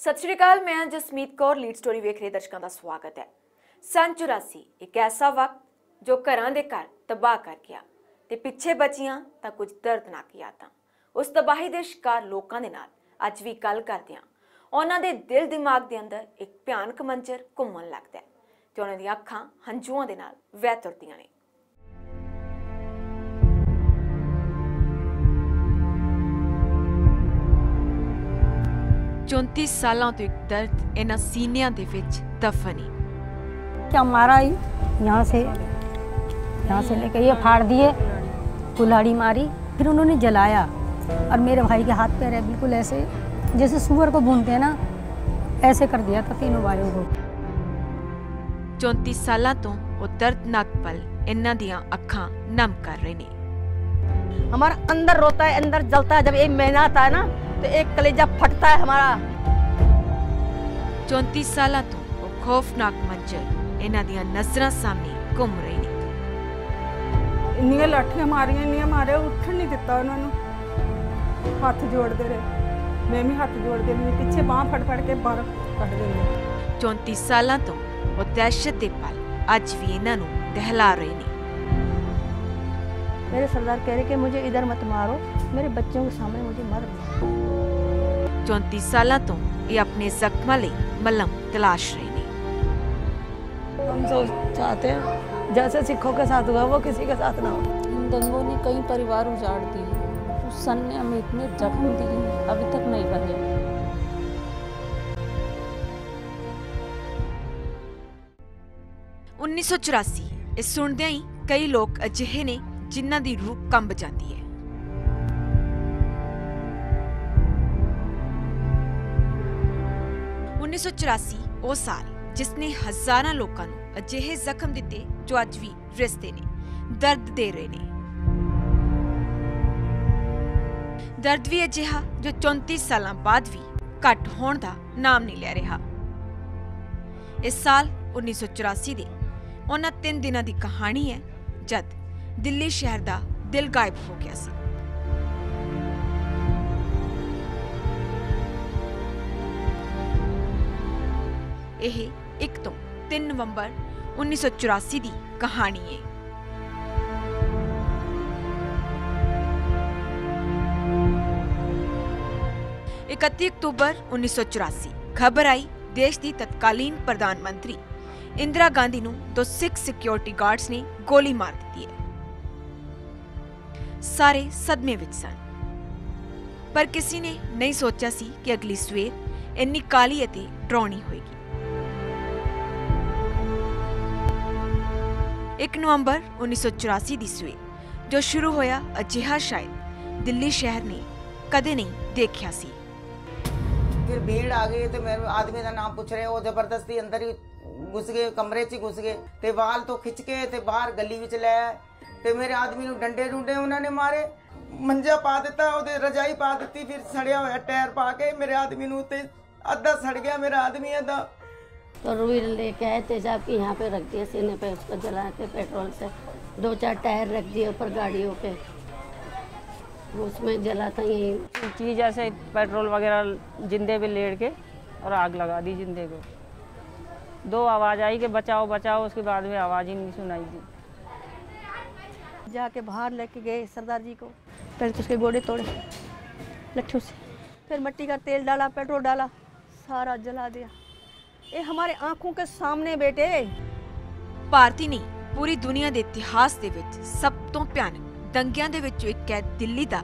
सत श्री अकाल, मैं जसमीत कौर लीड स्टोरी वेख रहे दर्शकों का स्वागत है। सन 84 एक ऐसा वक्त जो घरां दे घर तबाह कर गया ते पिछे बचियां तां कुछ दर्दनाक यादां। उस तबाही दे शिकार लोकां दे नाल अज भी गल करदे हां। उन्हां दे दिल दिमाग दे अंदर एक भयानक मंजर घुम्मण लगदा है ते उन्हां दी अखां हंझूआं दे नाल वह तुरदियां ने। 34 सालों तो एक दर्द इन्हां सीनियां दे विच दफन है। क्या मारा ही यहाँ से लेकर ये फाड़ दिए, कुल्हाड़ी मारी, फिर उन्होंने जलाया और मेरे भाई के हाथ पैर है बिल्कुल ऐसे जैसे सुअर को भूनते हैं ना, ऐसे कर दिया था तीनों भाइयों को। 34 सालों तो वो दर्दनाक पल इन्हां दियां अखां नम कर रहे ने। हमारा अंदर रोता है, अंदर जलता है। जब एक महीना आता है ना तो एक कलेजा फटता है हमारा। 34 सालों तो वो खौफनाक मंजर इन्हां दियां नज़रां सामने घूम रहे ने। इन्नियां लाठियां मारियां, इन्नियां मारिया, उठन नहीं दिता उन्होंने। हाथ जोड़ते रहे, मैं भी हाथ जोड़ते रही, पीछे बांह फड़ के बाहर कट देंगे। 34 सालों तो वो दहशत दे पल अज भी इन्हां नूं दहला रहे ने। मेरे सरदार कह रहे कि मुझे इधर मत मारो, मेरे बच्चों के सामने मुझे मत मारो। 34 सालों तो ये अपने जख्मां लई मलहम तलाश रहे ने। हम चाहते हैं जैसे सिखों के साथ हुआ वो किसी के साथ ना हो। इन दंगों ने कई परिवार उजाड़ दिए। उस सन ने हमें इतने जख्म दिए, अभी तक नहीं भरे। 1984 ਇਹ ਸੁਣਦਿਆਂ ਹੀ ਕਈ ਲੋਕ ਅਜਿਹੇ ਨੇ ਜਿਨ੍ਹਾਂ ਦੀ ਰੂਹ ਕੰਬ ਜਾਂਦੀ ਹੈ। ਉਹ ਸਾਲ ਜਿਸਨੇ ਹਜ਼ਾਰਾਂ ਲੋਕਾਂ ਨੂੰ ਅਜਿਹੇ ਜ਼ਖਮ ਦਿੱਤੇ ਜੋ ਅੱਜ ਵੀ ਰਿਸ਼ਤੇ ਨੇ, ਦਰਦ ਦੇ ਰਹੇ ਨੇ। ਦਰਦ ਵੀ ਅਜਿਹਾ ਜੋ 34 ਸਾਲਾਂ ਬਾਅਦ ਵੀ ਘੱਟ ਹੋਣ ਦਾ ਨਾਮ ਨਹੀਂ ਲੈ ਰਿਹਾ। ਇਸ ਸਾਲ 1984 ਦੇ ਉਹਨਾਂ 3 ਦਿਨਾਂ ਦੀ ਕਹਾਣੀ ਹੈ ਜਦ ਦਿੱਲੀ ਸ਼ਹਿਰ ਦਾ ਦਿਲ ਗਾਇਬ ਹੋ ਗਿਆ ਸੀ। ਇਹ 1 ਤੋਂ 3 ਨਵੰਬਰ 1984 ਦੀ ਕਹਾਣੀ ਹੈ। अक्टूबर 1984 खबर आई देश की तत्कालीन प्रधानमंत्री इंदिरा गांधी नूं दो सिख सिक्योरिटी गार्ड्स ने गोली मार दी है। सारे सदमे विच सन, पर किसी ने नहीं सोचा सी कि अगली सवेर इन्नी काली अते डरावनी होएगी। 1 नवंबर 1984 दी सवेर जो शुरू होया अजिहा शायद दिल्ली शहर ने कदे नहीं देखा सी। फिर भीड़ आ गई तो मेरे आदमी का नाम पूछ रहे, वो जबरदस्ती अंदर ही घुस गए, कमरे च घुस गए ते वाल तो खिंच के ते बाहर गली विच ले आए ते मेरे आदमी नूं डंडे डुंडे उन्होंने मारे, मंजा पा दिता, ओदे रजाई पा दी, फिर सड़िया होया टायर पा के मेरे आदमी नूं ते अद्धा सड़ गया मेरा आदमी अद्धा। तो रुई लेके आए थे साहब कि यहाँ पे रख दिए सीने पे, उसको जला के पेट्रोल से 2-4 टायर रख दिए ऊपर गाड़ियों पे, उसमें जला था। यही चीज ऐसे पेट्रोल वगैरह जिंदे भी लेड़ के और आग लगा दी जिंदे को। 2 आवाज़ आई कि बचाओ बचाओ, उसके बाद में आवाज़ ही नहीं सुनाई दी। जाके बाहर लेके गए सरदार जी को, पहले तो उसके गोड़े तोड़े लट्ठों से, फिर मिट्टी का तेल डाला, पेट्रोल डाला, सारा जला दिया। ये हमारे आंखों के सामने बेटे। ਭਾਰਤੀ ਨਹੀਂ ਪੂਰੀ ਦੁਨੀਆ ਦੇ ਇਤਿਹਾਸ ਦੇ ਵਿੱਚ ਸਭ ਤੋਂ ਭਿਆਨਕ ਦੰਗਿਆਂ ਦੇ ਵਿੱਚੋਂ ਇੱਕ ਹੈ ਦਿੱਲੀ ਦਾ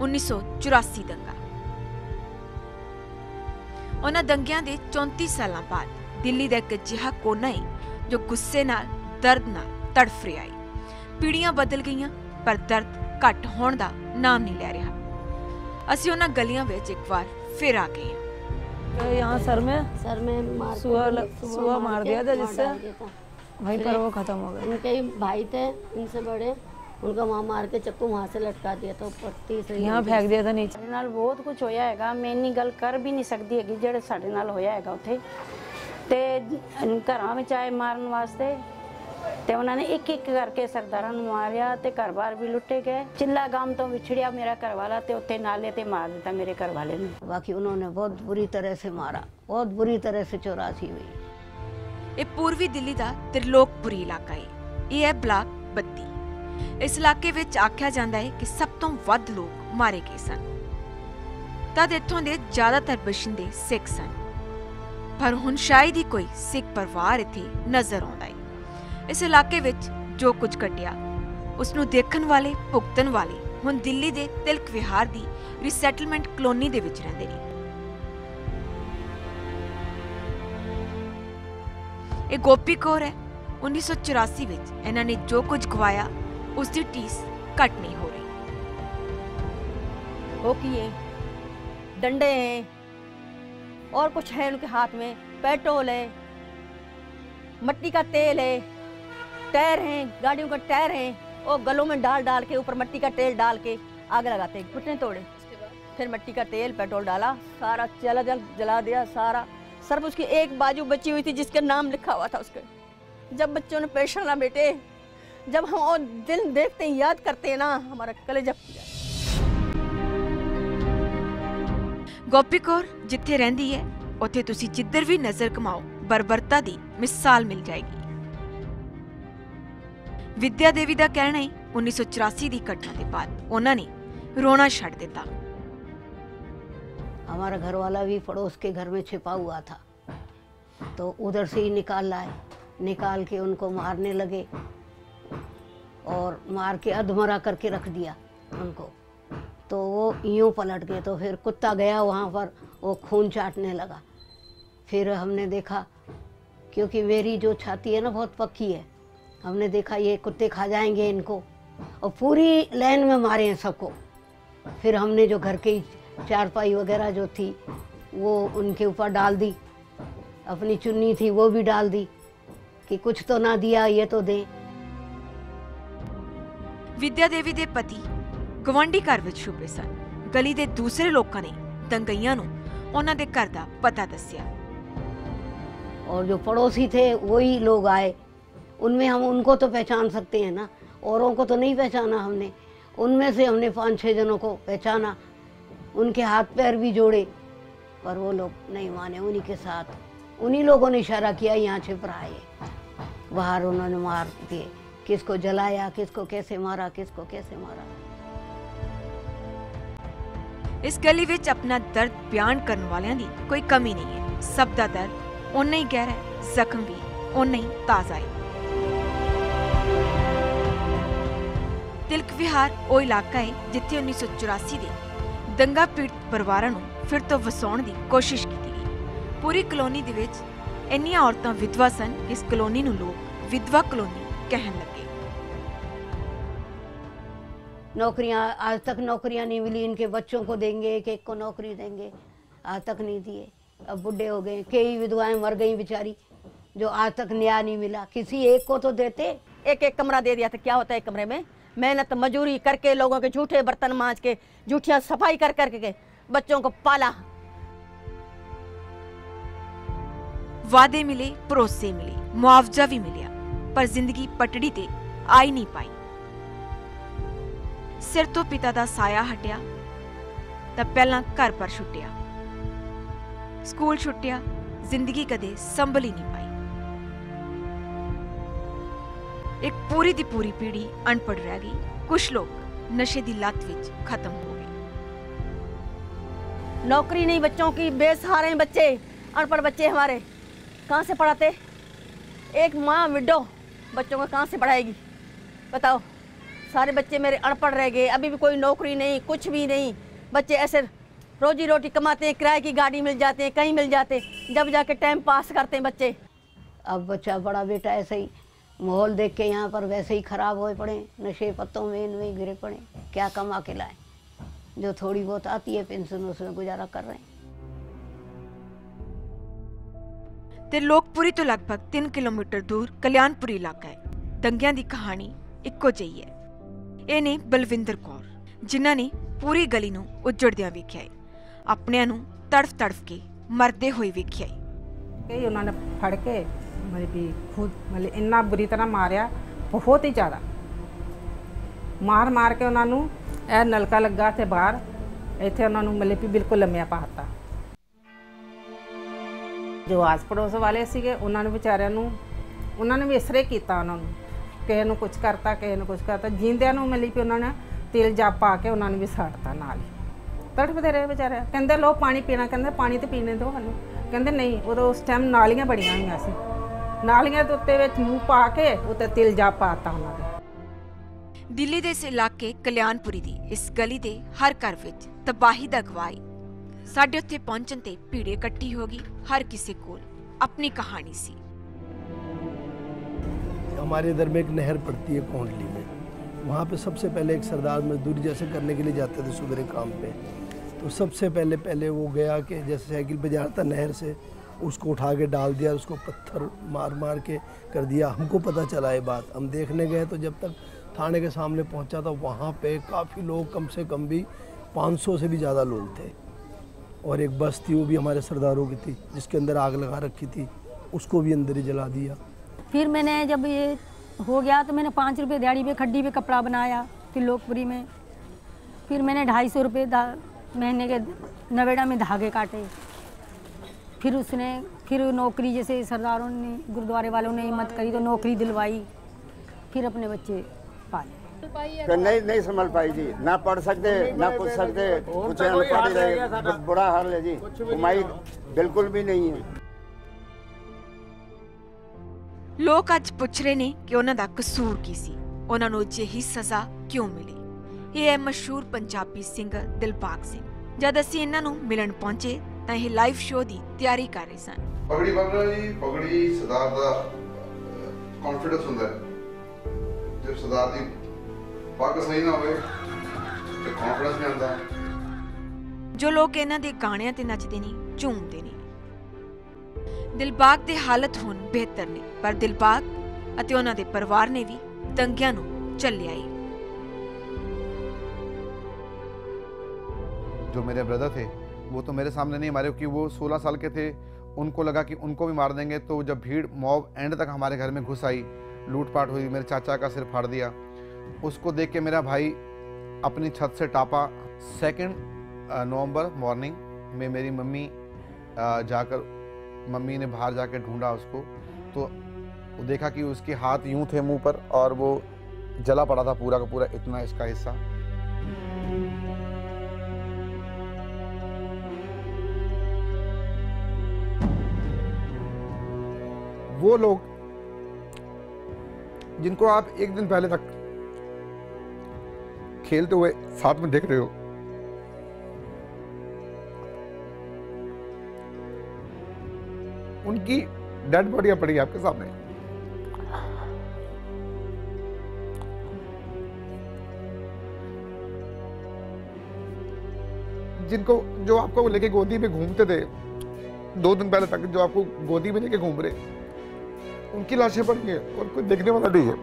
1984 ਦੰਗਾ। ਉਹਨਾਂ ਦੰਗਿਆਂ ਦੇ 34 ਸਾਲਾਂ ਬਾਅਦ ਦਿੱਲੀ ਦਾ ਇੱਕ ਅਜਿਹਾ ਕੋਨਾ ਹੈ ਜੋ ਗੁੱਸੇ ਨਾਲ, ਦਰਦ ਨਾਲ ਤੜਫ ਰਿਹਾ ਹੈ। ਪੀੜ੍ਹੀਆਂ ਬਦਲ ਗਈਆਂ ਪਰ ਦਰਦ ਘੱਟ ਹੋਣ ਦਾ ਨਾਮ ਨਹੀਂ ਲੈ ਰਿਹਾ। ਅਸੀਂ ਉਹਨਾਂ ਗਲੀਆਂ ਵਿੱਚ ਇੱਕ ਵਾਰ ਫਿਰ ਆ ਗਏ ਹਾਂ। यहाँ सर में सुआ मार दिया था, जिससे वहीं पर वो खत्म हो गया। उनके भाई थे इनसे बड़े, उनका वहाँ मार के चक्कू वहाँ से लटका दिया था ऊपर, तीसरे यहाँ फेंक दिया था नीचे। ਸਾਡੇ ਨਾਲ ਬਹੁਤ ਕੁਝ ਹੋਇਆ ਹੈਗਾ, ਮੈਂ ਇੰਨੀ ਗੱਲ ਕਰ ਵੀ ਨਹੀਂ ਸਕਦੀ ਹੈਗੀ ਜਿਹੜੇ ਸਾਡੇ ਨਾਲ ਹੋਇਆ ਹੈਗਾ ਉੱਥੇ। ਤੇ ਘਰਾਂ ਵਿੱਚ ਆਏ ਮਾਰਨ ਵਾਸਤੇ ਤੇ ਉਹਨਾਂ ਨੇ ਇੱਕ ਇੱਕ ਕਰਕੇ ਸਰਦਾਰਾਂ ਨੂੰ ਮਾਰਿਆ ਤੇ ਘਰ-ਬਾਰ ਵੀ ਲੁੱਟੇ ਗਏ। चिल्ला गांव तो विछड़िया मेरा घरवाला ते उत्ते नाले ते मार दिता मेरे घरवाले ने। बाकी उन्होंने बहुत बुरी तरह से मारा, बहुत बुरी तरह से 84 हुई। ਇਹ ਪੂਰਬੀ ਦਿੱਲੀ ਦਾ ਤ੍ਰਿਲੋਕਪੁਰੀ ਇਲਾਕਾ ਹੈ। ਇਹ ਹੈ ਬਲਾਕ 32। ਇਸ ਇਲਾਕੇ ਵਿੱਚ ਆਖਿਆ ਜਾਂਦਾ ਹੈ ਕਿ ਸਭ ਤੋਂ ਵੱਧ ਲੋਕ ਮਾਰੇ ਗਏ ਸਨ। ਤਦ ਇੱਥੋਂ ਦੇ ਜ਼ਿਆਦਾਤਰ ਬਸ਼ਿੰਦੇ ਸਿੱਖ ਸਨ, ਪਰ ਹੁਣ ਸ਼ਾਇਦ ਹੀ ਕੋਈ ਸਿੱਖ ਪਰਿਵਾਰ ਇੱਥੇ ਨਜ਼ਰ ਆਉਂਦਾ ਹੈ। ਇਸ ਇਲਾਕੇ ਵਿੱਚ ਜੋ ਕੁਝ ਘਟਿਆ ਉਸ ਨੂੰ ਦੇਖਣ ਵਾਲੇ ਭੁਗਤਣ ਵਾਲੇ ਹੁਣ ਦਿੱਲੀ ਦੇ ਤਿਲਕ ਵਿਹਾਰ ਦੀ ਰੀਸੈਟਲਮੈਂਟ ਕਲੋਨੀ ਦੇ ਵਿੱਚ ਰਹਿੰਦੇ ਨੇ। ਇਹ ਗੋਪੀ ਕੌਰ ਹੈ। 1984 ਵਿੱਚ ਇਹਨਾਂ ਨੇ ਜੋ ਕੁਝ ਗਵਾਇਆ ਉਸ ਦੀ ਟੀਸ ਘਟ नहीं हो रही। होकी है, डंडे हैं और कुछ है उनके हाथ में, पेट्रोल है, मट्टी का तेल है, टायर हैं, गाड़ियों का टायर हैं, और गलों में डाल डाल के ऊपर मट्टी का तेल डाल के आग लगाते हैं, घुटने तोड़े। फिर मट्टी का तेल पेट्रोल डाला, सारा जला दिया सारा। सिर्फ उसकी एक बाजू बची हुई थी जिसका नाम लिखा हुआ था उसके। जब बच्चों ने पेश ना बेटे, जब हम और दिल देखते हैं, याद करते हैं ना, हमारा कलेजा फट जाता है। ਗੋਪੀ ਕੌਰ ਜਿੱਥੇ ਰਹਿੰਦੀ ਹੈ ਉੱਥੇ ਤੁਸੀਂ ਜਿੱਧਰ ਵੀ ਨਜ਼ਰ ਘਮਾਓ ਬਰਬਰਤਾ ਦੀ ਮਿਸਾਲ ਮਿਲ ਜਾਏਗੀ। ਵਿਦਿਆ ਦੇਵੀ ਦਾ ਕਹਿਣਾ ਹੈ 1984 ਦੀ ਘਟਨਾ ਦੇ ਬਾਅਦ ਉਹਨਾਂ ਨੇ रोना छड़ देता। हमारा घर वाला भी पड़ोस के घर में छिपा हुआ था, तो उधर से ही निकाल लाए, निकाल के उनको मारने लगे और मार के अधमरा करके रख दिया उनको। तो वो यूं पलट गए, तो फिर कुत्ता गया वहाँ पर, वो खून चाटने लगा। फिर हमने देखा, क्योंकि मेरी जो छाती है ना बहुत पक्की है, हमने देखा ये कुत्ते खा जाएंगे इनको, और पूरी लाइन में मारे हैं सबको। फिर हमने जो घर की चारपाई वगैरह जो थी वो उनके ऊपर डाल दी, अपनी चुन्नी थी वो भी डाल दी कि कुछ तो ना दिया ये तो दें। विद्या देवी दे पति गवांढी घर विच छुपे सन। गली दे दूसरे लोगों ने दंगईयां नूं उन्हां दे घर दा पता दस्सिया, और जो पड़ोसी थे वही लोग आए। उनमें हम उनको तो पहचान सकते हैं ना, औरों को तो नहीं पहचाना हमने। उनमें से हमने 5-6 जनों को पहचाना, उनके हाथ पैर भी जोड़े, पर वो लोग नहीं माने। उन्हीं के साथ उन्हीं लोगों ने इशारा किया यहाँ छिप रहा है, बाहर उन्होंने मार दिए। किसको जलाया, किसको कैसे मारा, किसको कैसे मारा। इस गली विच अपना दर्द बयान करने वालियां दी कोई कमी नहीं है। सब दा दर्द उन्ना ही गहरा है, जख्म भी उन्ना ही ताज़ा है। तिलक विहार वो इलाका है जिथे 1984 के दंगा पीड़ित परिवारों को फिर तो वसाउण की कोशिश की गई। पूरी कलोनी दे विच इन्नियां औरतां विधवा सन कि इस कलोनी नूं लोग विधवा कलोनी कहन लगे। नौकरियां आज तक नौकरियां नहीं मिली, इनके बच्चों को देंगे, एक एक को नौकरी देंगे, आज तक नहीं दिए। अब बुढ़े हो गए, कई विधवाएं मर गई बेचारी, जो आज तक न्याय नहीं मिला। किसी एक को तो देते। एक एक कमरा दे दिया था, क्या होता है कमरे में, मेहनत मजूरी करके लोगों के झूठे बर्तन मांज के, झूठिया सफाई कर करके बच्चों को पाला। वादे मिले, भरोसे मिले, मुआवजा भी मिलिया, पर जिंदगी पटड़ी ते आ ही नहीं पाई। सिर तो पिता दा साया हटिया तां पहला घर पर छुट्टिया, स्कूल छुट्टिया, जिंदगी कदे संभल ही नहीं पाई। एक पूरी दी पूरी पीढ़ी अनपढ़ रह गई। कुछ लोग नशे दी लत विच खत्म हो गए। नौकरी नहीं बच्चों की, बेसहारे हैं बच्चे, अनपढ़ बच्चे हमारे, कहाँ से पढ़ाते? एक माँ विडो बच्चों को कहाँ से पढ़ाएगी बताओ? सारे बच्चे मेरे अनपढ़ रह गए, अभी भी कोई नौकरी नहीं, कुछ भी नहीं। बच्चे ऐसे रोजी रोटी कमाते हैं, किराए की गाड़ी मिल जाते हैं, कहीं मिल जाते, जब जाके टाइम पास करते हैं बच्चे। अब बच्चा बड़ा बेटा ऐसे ही माहौल देख के यहाँ पर वैसे ही खराब हो पड़े, नशे पत्तों में इनमें गिरे पड़े। क्या कमा के लाए? जो थोड़ी बहुत आती है पेंशन उसमें गुजारा कर रहे हैं। त्रिलोकपुरी तो लगभग 3 किलोमीटर दूर कल्याणपुरी इलाका है। दंगियां दी कहानी इक्को जही है। ਇਹ ਨੇ ਬਲਵਿੰਦਰ ਕੌਰ, ਜਿਨ੍ਹਾਂ ਨੇ ਪੂਰੀ ਗਲੀ ਨੂੰ ਉਜੜਦਿਆਂ ਵੇਖਿਆ ਹੈ, ਆਪਣਿਆਂ ਨੂੰ ਤੜਫ ਤੜਫ ਕੇ ਮਰਦੇ ਹੋਏ ਵੇਖਿਆ ਹੈ। ਕਈ ਉਹਨਾਂ ਨੇ ਫੜ ਕੇ मतलब कि खुद मतलब इन्ना बुरी तरह मारिया, बहुत ही ज़्यादा मार मार के उन्होंने ਇਹ ਨਲਕਾ ਲੱਗਾ ਤੇ ਬਾਹਰ ਇੱਥੇ ਉਹਨਾਂ ਨੂੰ ਮਤਲਬ ਕਿ ਬਿਲਕੁਲ ਲੰਮਿਆ ਪਾਤਾ। ਜੋ ਆਸ ਪੜੋਸ ਵਾਲੇ ਸੀਗੇ ਉਹਨਾਂ ਨੂੰ ਵਿਚਾਰਿਆਂ ਨੂੰ ਉਹਨਾਂ ਨੇ ਵੀ ਇਸ ਤਰ੍ਹਾਂ ਹੀ ਕੀਤਾ, ਉਹਨਾਂ ਨੂੰ ਕਿਸੇ ਨੂੰ ਕੁਝ ਕਰਤਾ, ਕਿਸੇ ਨੂੰ ਕੁਝ ਕਰਤਾ, ਜਿੰਦਿਆਂ ਨੂੰ ਮਤਲਬ ਕਿ ਉਹਨਾਂ ਨੇ ਤੇਲ ਜਾ ਪਾ ਕੇ ਉਹਨਾਂ ਨੂੰ ਵੀ ਸਾੜਤਾ ਨਾਲ ਹੀ। ਤੜਫਦੇ ਰਹੇ ਵਿਚਾਰੇ, ਕਹਿੰਦੇ ਲੋ ਪਾਣੀ ਪੀਣਾ, ਕਹਿੰਦੇ ਪਾਣੀ ਤੇ ਪੀਣੇ ਦਿਓ ਸਾਨੂੰ, ਕਹਿੰਦੇ ਨਹੀਂ। ਉਦੋਂ ਉਸ ਟਾਈਮ ਨਾਲੀਆਂ ਬੜੀਆਂ ਹੋਈਆਂ ਸੀ, ਨਾਲੀਆਂ ਦੇ ਉੱਤੇ ਵਿੱਚ ਮੂੰਹ ਪਾ ਕੇ ਉੱਤੇ ਤੇਲ ਜਾ ਪਾਤਾ ਉਹਨਾਂ ਦੇ। ਦਿੱਲੀ ਦੇ ਇਸ ਇਲਾਕੇ ਕਲਿਆਣਪੁਰੀ ਦੀ ਇਸ ਗਲੀ ਦੇ ਹਰ ਘਰ ਵਿੱਚ ਤਬਾਹੀ ਦਾ ਗਵਾਹੀ। ਸਾਡੇ ਉੱਥੇ ਪਹੁੰਚਣ ਤੇ ਭੀੜ ਇਕੱਠੀ ਹੋ ਗਈ, ਹਰ ਕਿਸੇ ਕੋਲ ਆਪਣੀ ਕਹਾਣੀ सी। हमारे इधर में एक नहर पड़ती है कोंडली में, वहाँ पे सबसे पहले एक सरदार मजदूरी जैसे करने के लिए जाते थे सुबह काम पे, तो सबसे पहले वो गया कि जैसे साइकिल पे जा रहा था नहर से, उसको उठा के डाल दिया, उसको पत्थर मार मार के कर दिया। हमको पता चला ये बात, हम देखने गए तो जब तक थाने के सामने पहुंचा था वहाँ पे काफ़ी लोग, कम से कम भी 500 से भी ज़्यादा लोग थे। और एक बस थी वो भी हमारे सरदारों की थी, जिसके अंदर आग लगा रखी थी, उसको भी अंदर ही जला दिया। फिर मैंने जब ये हो गया तो मैंने 5 रुपये दिहाड़ी पे खड्डी पे कपड़ा बनाया त्रिलोकपुरी में। फिर मैंने 250 रुपये महीने के नवेड़ा में धागे काटे। फिर नौकरी, जैसे सरदारों ने, गुरुद्वारे वालों ने हिम्मत करी तो नौकरी दिलवाई, फिर अपने बच्चे पाले। नहीं संभल पाई जी, ना पढ़ सकते ना कुछ सकते, कुछ अनपढ़ ही रहे, बुरा हाल है जी, कमाई बिल्कुल भी नहीं है। ਲੋਕ ਅੱਜ ਪੁੱਛ ਰਹੇ ਨੇ ਕਿ ਉਹਨਾਂ ਦਾ ਕਸੂਰ ਕੀ ਸੀ, ਉਹਨਾਂ ਨੂੰ ਅਜਿਹੀ ਸਜ਼ਾ ਕਿਉਂ ਮਿਲੀ। ਇਹ ਹੈ ਮਸ਼ਹੂਰ ਪੰਜਾਬੀ ਸਿੰਗਰ ਦਿਲਬਾਗ ਸਿੰਘ। ਜਦ ਅਸੀਂ ਇਹਨਾਂ ਨੂੰ ਮਿਲਣ ਪਹੁੰਚੇ ਤਾਂ ਇਹ ਲਾਈਵ ਸ਼ੋਅ ਦੀ ਤਿਆਰੀ ਕਰ ਰਹੇ ਸਨ। ਪਗੜੀ ਬੰਨ੍ਹਣਾ ਜੀ, ਪਗੜੀ ਸਰਦਾਰ ਦਾ ਕੌਨਫੀਡੈਂਸ ਹੁੰਦਾ ਹੈ। ਜੇ ਸਰਦਾਰ ਦੀ ਪੱਗ ਸਹੀ ਨਾ ਹੋਵੇ ਤੇ ਕੌਨਫੀਡੈਂਸ ਨਹੀਂ ਆਉਂਦਾ। ਜੋ ਲੋਕ ਇਹਨਾਂ ਦੇ ਗਾਣਿਆਂ ਤੇ ਨੱਚਦੇ ਨੇ, ਝੂਮਦੇ ਨੇ। ਦਿਲਬਾਗ ਦੇ ਹਾਲਤ ਹੁਣ ਬਿਹਤਰ ਨੇ, ਪਰ ਦਿਲਬਾਗ ਅਤੇ ਉਹਨਾਂ ਦੇ ਪਰਿਵਾਰ ਨੇ ਵੀ ਦੰਗਿਆਂ ਨੂੰ ਝੱਲਿਆ ਹੀ। जो मेरे ब्रदर थे वो तो मेरे सामने नहीं मारे, क्योंकि वो 16 साल के थे। उनको लगा कि उनको भी मार देंगे, तो जब भीड़ मॉब एंड तक हमारे घर में घुस आई, लूटपाट हुई, मेरे चाचा का सिर फाड़ दिया। उसको देख के मेरा भाई अपनी छत से टापा। 2 नवंबर मॉर्निंग में मेरी मम्मी मम्मी ने बाहर जाकर ढूंढा उसको, तो वो देखा कि उसके हाथ यूं थे मुंह पर और वो जला पड़ा था पूरा का पूरा, इतना इसका हिस्सा। वो लोग जिनको आप एक दिन पहले तक खेलते हुए साथ में देख रहे हो, उनकी डेड बॉडियां पड़ी आपके सामने। जिनको, जो आपको लेके गोदी में घूमते थे 2 दिन पहले तक, जो आपको गोदी में लेके घूम रहे, उनकी लाशें पड़ी हैं और कोई देखने वाला नहीं है।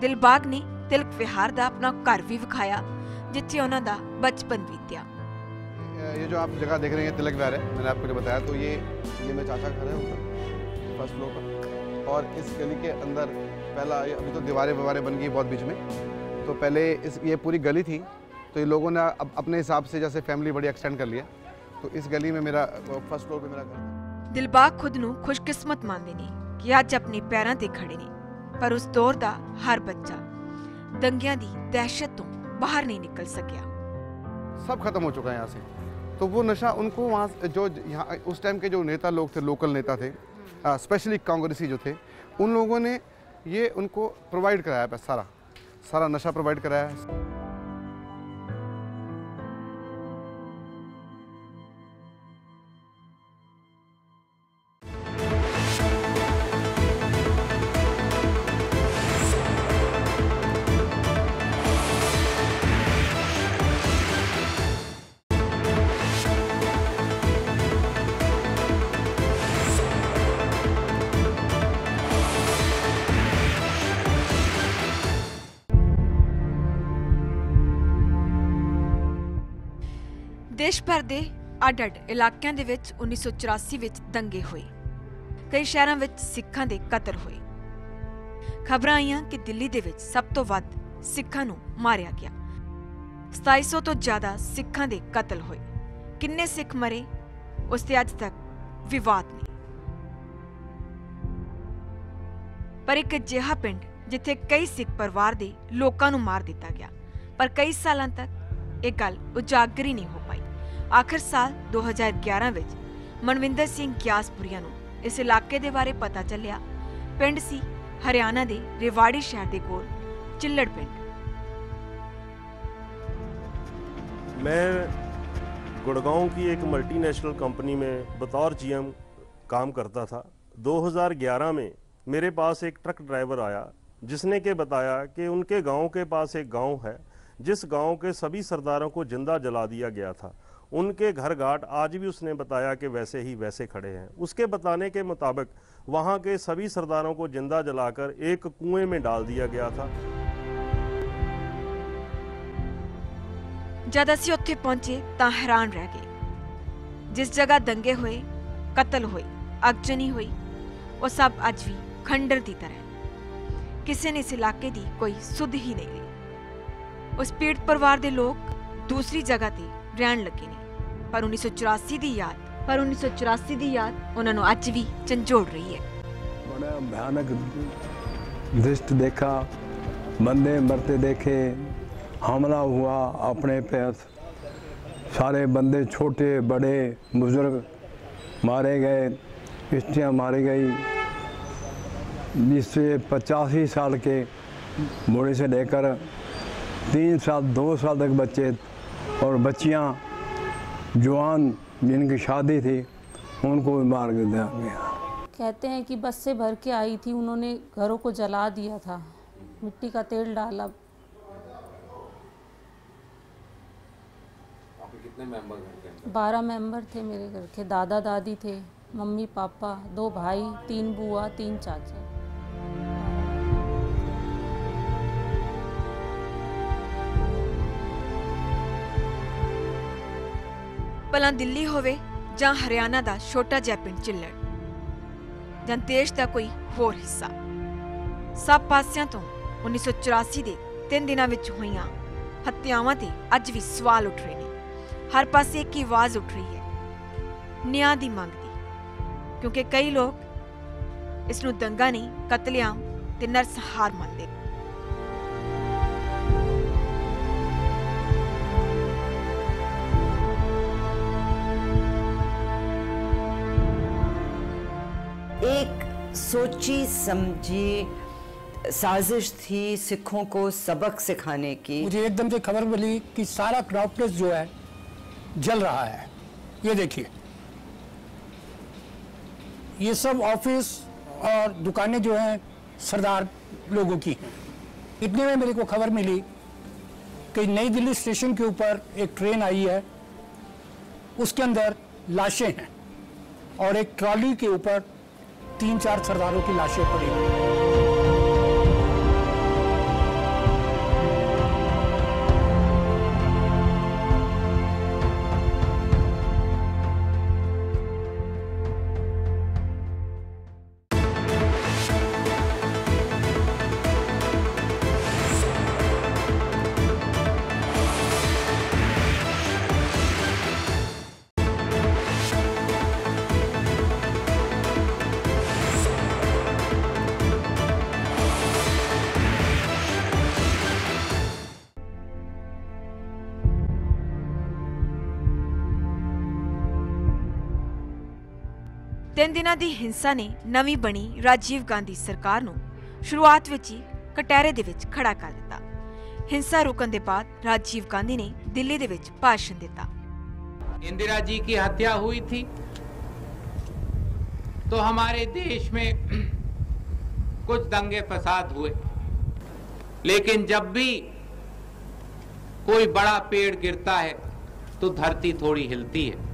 ਦਿਲਬਾਗ ਨੇ ਤਿਲਕ ਵਿਹਾਰ ਦਾ ਆਪਣਾ ਘਰ ਵੀ ਵਿਖਾਇਆ, ਜਿੱਥੇ ਉਹਨਾਂ ਦਾ बचपन बीत्या। ये जो आप जगह देख रहे हैं तिलक विहार है, मैंने आपको जो बताया, तो ये मेरे चाचा घर है ऊपर फर्स्ट फ्लोर पर। और इस गली के अंदर पहला, अभी तो दीवारें ववारें बन गई बहुत बीच में, तो पहले ये पूरी गली थी, तो ये लोगों ने अपने हिसाब से जैसे फैमिली बड़ी एक्सटेंड कर लिया, तो इस गली में मेरा फर्स्ट फ्लोर पे मेरा घर था। ਦਿਲਬਾਗ ਖੁਦ ਨੂੰ ਖੁਸ਼ਕਿਸਮਤ ਮੰਨਦੇ ਨੇ ਕਿ ਅੱਜ ਆਪਣੇ ਪੈਰਾਂ ਤੇ ਖੜੇ ਨੇ, ਪਰ ਉਸ ਦੌਰ ਦਾ ਹਰ ਬੱਚਾ दंगियां दी दहशत तो बाहर नहीं निकल सकिया। सब खत्म हो चुका है यहाँ से। तो वो नशा उनको वहाँ जो यहाँ उस टाइम के जो नेता लोग थे, लोकल नेता थे, स्पेशली कांग्रेसी जो थे, उन लोगों ने ये उनको प्रोवाइड कराया, सारा नशा प्रोवाइड कराया। देश भर के ਅੱਡ-ਅੱਡ ਇਲਾਕਿਆਂ ਦੇ ਵਿੱਚ 1984 ਵਿੱਚ ਦੰਗੇ ਹੋਏ। ਕਈ ਸ਼ਹਿਰਾਂ ਵਿੱਚ ਸਿੱਖਾਂ ਦੇ ਕਤਲ ਹੋਏ। ਖਬਰਾਂ ਆਈਆਂ ਕਿ ਦਿੱਲੀ ਦੇ ਵਿੱਚ ਸਭ ਤੋਂ ਵੱਧ ਸਿੱਖਾਂ ਨੂੰ ਮਾਰਿਆ ਗਿਆ। 2700 ਤੋਂ ਜ਼ਿਆਦਾ ਸਿੱਖਾਂ ਦੇ ਕਤਲ ਹੋਏ। ਕਿੰਨੇ ਸਿੱਖ ਮਰੇ ਉਸ ਤੇ ਅੱਜ ਤੱਕ ਵਿਵਾਦ ਨਹੀਂ। ਪਰ ਇੱਕ ਅਜਿਹਾ ਪਿੰਡ ਜਿੱਥੇ ਕਈ ਸਿੱਖ ਪਰਿਵਾਰ ਦੇ ਲੋਕਾਂ ਨੂੰ ਮਾਰ ਦਿੱਤਾ ਗਿਆ, ਪਰ ਕਈ ਸਾਲਾਂ ਤੱਕ ਇਹ ਗੱਲ ਉਜਾਗਰ ਹੀ ਨਹੀਂ ਹੋ ਪਾਈ। आखिर साल 2011 ਵਿੱਚ ਮਨਵਿੰਦਰ ਸਿੰਘ ਗਿਆਸਪੁਰੀਆ ਨੂੰ ਇਸ ਇਲਾਕੇ ਦੇ ਬਾਰੇ ਪਤਾ ਚੱਲਿਆ। ਪਿੰਡ ਸੀ ਹਰਿਆਣਾ ਦੇ ਰੇਵਾੜੀ ਸ਼ਹਿਰ ਦੇ ਕੋਲ चिल्लड़ पिंड। मैं गुड़गांव की एक मल्टीनेशनल कंपनी में बतौर जीएम काम करता था। 2011 में मेरे पास एक ट्रक ड्राइवर आया जिसने के बताया कि उनके गांव के पास एक गांव है जिस गांव के सभी सरदारों को जिंदा जला दिया गया था। उनके घर घाट आज भी उसने बताया कि वैसे ही वैसे खड़े हैं। उसके बताने के मुताबिक वहाँ के सभी सरदारों को जिंदा जलाकर एक कुएं में डाल दिया गया था। जद असीं उत्थे पहुंचे तां हैरान रह गए। जिस जगह दंगे हुए, कतल हुए, अगजनी हुई, वो सब अज भी खंडर की तरह। किसी ने इस इलाके की कोई सुध ही नहीं ली। उस पीड़ित परिवार के लोग दूसरी जगह ते रहन लगे ने, पर 1984 की याद उन्होंने अज भी झंझोड़ रही है। बड़ा भयानक दृश्य देखा, बंदे मरते देखे, हमला हुआ अपने पे, सारे बंदे छोटे बड़े बुजुर्ग मारे गए, स्त्रियाँ मारी गई। 20 से 85 साल के बूढ़े से लेकर 3 साल 2 साल तक बच्चे और बच्चियाँ जवान जिनकी शादी थी उनको भी मार दिया गया। कहते हैं कि बस से भर के आई थी, उन्होंने घरों को जला दिया था, मिट्टी का तेल डाला। कितने मेंबर घर के? 12 मेंबर थे मेरे घर के। दादा दादी थे, मम्मी पापा, 2 भाई, 3 बुआ, 3 चाचा। भला दिल्ली होवे जां हरियाणा दा छोटा जिहा पिंड चिल्लड़ जां देश दा कोई होर हिस्सा, सब पासियां तो 1984 दे 3 दिनां विच होईयां हत्यावां ते अज भी सवाल उठ रहे ने। हर पासे एक ही आवाज उठ रही है, न्याय दी मंग दी, क्योंकि कई लोग इसनूं दंगा नहीं कतलेआम ते नरसंहार मनदे। एक सोची समझी साजिश थी सिखों को सबक सिखाने की। मुझे एकदम से खबर मिली कि सारा क्राउड जो है जल रहा है। ये देखिए, ये सब ऑफिस और दुकानें जो हैं सरदार लोगों की हैं। इतने में मेरे को खबर मिली कि नई दिल्ली स्टेशन के ऊपर एक ट्रेन आई है, उसके अंदर लाशें हैं और एक ट्रॉली के ऊपर 3-4 सरदारों की लाशें पड़ी हैं। तीन दिनों की हिंसा ने नवी बनी राजीव गांधी सरकार नूं शुरुआत विच ही कटहरे दे विच खड़ा कर दिता। हिंसा रुकन के बाद राजीव गांधी ने दिल्ली दे विच भाषण दिता। इंदिरा जी की हत्या हुई थी तो हमारे देश में कुछ दंगे फसाद हुए, लेकिन जब भी कोई बड़ा पेड़ गिरता है तो धरती थोड़ी हिलती है।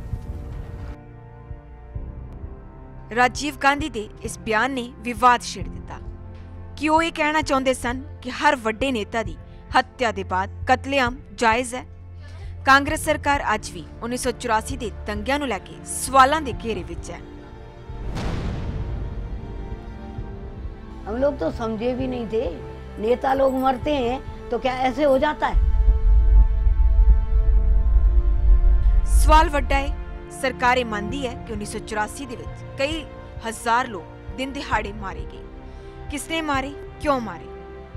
राजीव गांधी दे इस बयान ने विवाद छेड़ दिता कि वो ये कहना चाहते सन कि हर वड्डे नेता दी हत्या के बाद कतलेआम जायज़ है। ਕਾਂਗਰਸ ਸਰਕਾਰ ਅੱਜ ਵੀ 1984 ਦੇ ਦੰਗਿਆਂ ਨੂੰ ਲੈ ਕੇ ਸਵਾਲਾਂ ਦੇ ਘੇਰੇ ਵਿੱਚ ਹੈ। हम लोग तो समझे भी नहीं थे, नेता लोग मरते हैं तो क्या ऐसे हो जाता है? ਸਵਾਲ ਵੱਡਾ ਹੈ। ਸਰਕਾਰ ਇਹ ਮੰਨਦੀ ਹੈ ਕਿ 1984 ਦੇ ਵਿੱਚ ਕਈ ਹਜ਼ਾਰ ਲੋਕ ਦਿਨ ਦਿਹਾੜੇ ਮਾਰੇ ਗਏ। ਕਿਸਨੇ ਮਾਰੇ, ਕਿਉਂ ਮਾਰੇ?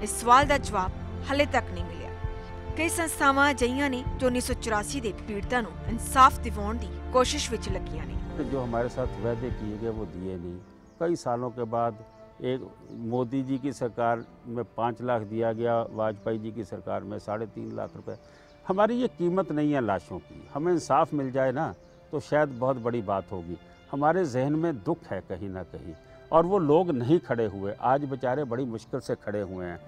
ਇਸ ਸਵਾਲ ਦਾ ਜਵਾਬ ਹਾਲੇ ਤੱਕ ਨਹੀਂ ਮਿਲਿਆ। ਕਈ ਸੰਸਥਾਵਾਂ ਅਜਿਹੀਆਂ ਨੇ ਜੋ 1984 ਦੇ ਪੀੜਤਾਂ ਨੂੰ ਇਨਸਾਫ ਦਿਵਾਉਣ ਦੀ ਕੋਸ਼ਿਸ਼ ਵਿੱਚ ਲੱਗੀਆਂ ਨੇ। जो हमारे साथ वादे किए गए वो दिए नहीं। कई सालों के बाद एक मोदी जी की सरकार में 5 लाख दिया गया, वाजपेयी जी की सरकार में 3.5 लाख रुपए। हमारी ये कीमत नहीं है लाशों की। हमें इंसाफ मिल जाए ना तो शायद बहुत बड़ी बात होगी। हमारे जहन में दुख है कहीं ना कहीं, और वो लोग नहीं खड़े हुए, आज बेचारे बड़ी मुश्किल से खड़े हुए हैं।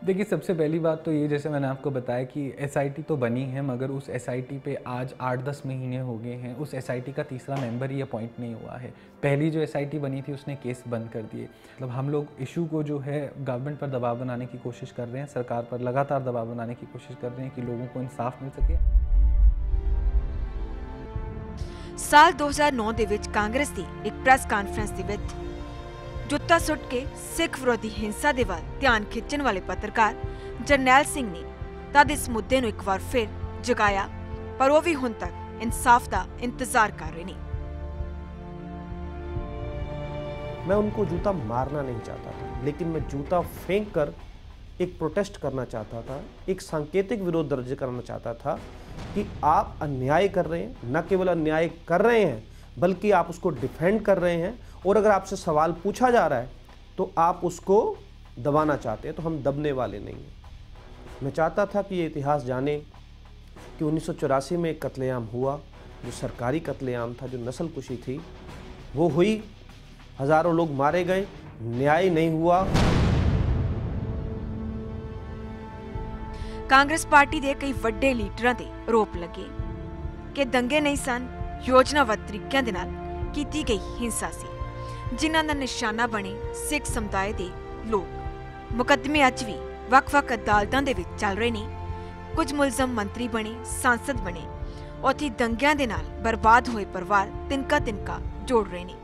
देखिए, सबसे पहली बात तो ये, जैसे मैंने आपको बताया कि SIT तो बनी है, मगर उस SIT पे आज 8-10 महीने हो गए हैं, उस SIT का तीसरा मेंबर ही अपॉइंट नहीं हुआ है। पहली जो SIT बनी थी उसने केस बंद कर दिए। मतलब हम लोग इशू को जो है गवर्नमेंट पर दबाव बनाने की कोशिश कर रहे हैं, सरकार पर लगातार दबाव बनाने की कोशिश कर रहे हैं कि लोगों को इंसाफ मिल सके। ਸਾਲ 2009 ਦੇ ਵਿੱਚ ਕਾਂਗਰਸ ਦੀ ਇੱਕ ਪ੍ਰੈਸ ਕਾਨਫਰੰਸ ਦੇ ਵਿੱਚ ਜੁੱਤਾ ਸੁੱਟ ਕੇ ਸਿੱਖ ਵਿਰੋਧੀ ਹਿੰਸਾ ਦੇ ਵੱਲ ਧਿਆਨ ਖਿੱਚਣ ਵਾਲੇ ਪੱਤਰਕਾਰ ਜਰਨੈਲ ਸਿੰਘ ਨੇ ਤਦ ਇਸ ਮੁੱਦੇ ਨੂੰ ਇੱਕ ਵਾਰ ਫਿਰ ਜਗਾਇਆ, ਪਰ ਉਹ ਵੀ ਹੁਣ ਤੱਕ ਇਨਸਾਫ ਦਾ ਇੰਤਜ਼ਾਰ ਕਰ ਰਹੇ ਨੇ। मैं उनको जूता मारना नहीं चाहता था, लेकिन मैं जूता फेंक कर एक प्रोटेस्ट करना चाहता था, एक सांकेतिक विरोध दर्ज करना चाहता था कि आप अन्याय कर रहे हैं, न केवल अन्याय कर रहे हैं बल्कि आप उसको डिफेंड कर रहे हैं, और अगर आपसे सवाल पूछा जा रहा है तो आप उसको दबाना चाहते हैं। तो हम दबने वाले नहीं हैं। मैं चाहता था कि ये इतिहास जाने कि 1984 में एक कत्लेआम हुआ, जो सरकारी कत्लेआम था, जो नस्लकुशी थी, वो हुई, हजारों लोग मारे गए, न्याय नहीं हुआ। ਕਾਂਗਰਸ ਪਾਰਟੀ ਦੇ ਕਈ ਵੱਡੇ ਲੀਡਰਾਂ ਤੇ ਆਰੋਪ ਲੱਗੇ ਕਿ ਦੰਗੇ ਨਹੀਂ ਸਨ, ਯੋਜਨਾਬੱਧ ਤਰੀਕਿਆਂ ਦੇ ਨਾਲ ਕੀਤੀ ਗਈ ਹਿੰਸਾ ਸੀ, ਜਿਨ੍ਹਾਂ ਦਾ ਨਿਸ਼ਾਨਾ ਬਣੇ ਸਿੱਖ ਸਮੁਦਾਇ ਦੇ ਲੋਕ। ਮੁਕੱਦਮੇ ਅੱਜ ਵੀ ਵੱਖ-ਵੱਖ ਅਦਾਲਤਾਂ ਦੇ ਵਿੱਚ ਚੱਲ ਰਹੇ ਨੇ। ਕੁਝ ਮੁਲਜ਼ਮ ਮੰਤਰੀ ਬਣੇ, ਸਾਂਸਦ ਬਣੇ, ਉੱਥੇ ਦੰਗਿਆਂ ਦੇ ਨਾਲ ਬਰਬਾਦ ਹੋਏ ਪਰਿਵਾਰ ਤਿਨਕਾ ਜੋੜ ਰਹੇ ਨੇ।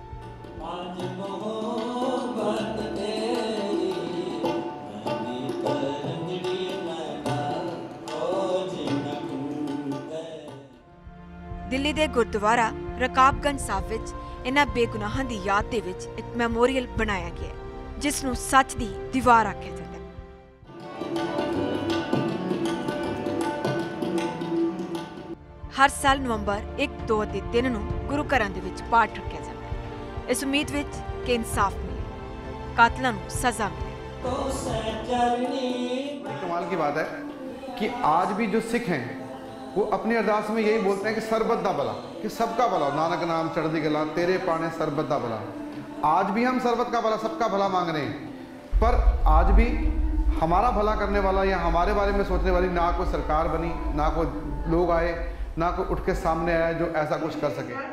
ਦਿੱਲੀ ਦੇ ਗੁਰਦੁਆਰਾ ਰਕਾਬਗੰਜ ਸਾਹਿਬ ਵਿੱਚ ਇਹਨਾਂ ਬੇਗੁਨਾਹਾਂ ਦੀ ਯਾਦ ਦੇ ਵਿੱਚ ਇੱਕ ਮੈਮੋਰੀਅਲ ਬਣਾਇਆ ਗਿਆ ਹੈ, ਜਿਸ ਨੂੰ ਸੱਚ ਦੀ ਦੀਵਾਰ ਆਖਿਆ ਜਾਂਦਾ ਹੈ। ਹਰ ਸਾਲ ਨਵੰਬਰ 1, 2 ਅਤੇ 3 ਨੂੰ ਗੁਰੂ ਘਰਾਂ ਦੇ ਵਿੱਚ ਪਾਠ ਰੱਖਿਆ ਜਾਂਦਾ ਹੈ, ਇਸ ਉਮੀਦ ਵਿੱਚ ਕਿ ਇਨਸਾਫ ਮਿਲੇ, ਕਾਤਲਾਂ ਨੂੰ ਸਜ਼ਾ मिले। कमाल की बात है कि आज भी जो सिख हैं वो अपनी अरदास में यही बोलते हैं कि सरबत दा भला, कि सबका भला, नानक नाम चढ़दी गला तेरे पाने सरबत दा भला। आज भी हम सरबत का भला, सबका भला मांग रहे हैं, पर आज भी हमारा भला करने वाला या हमारे बारे में सोचने वाली ना कोई सरकार बनी, ना कोई लोग आए, ना कोई उठ के सामने आया जो ऐसा कुछ कर सके।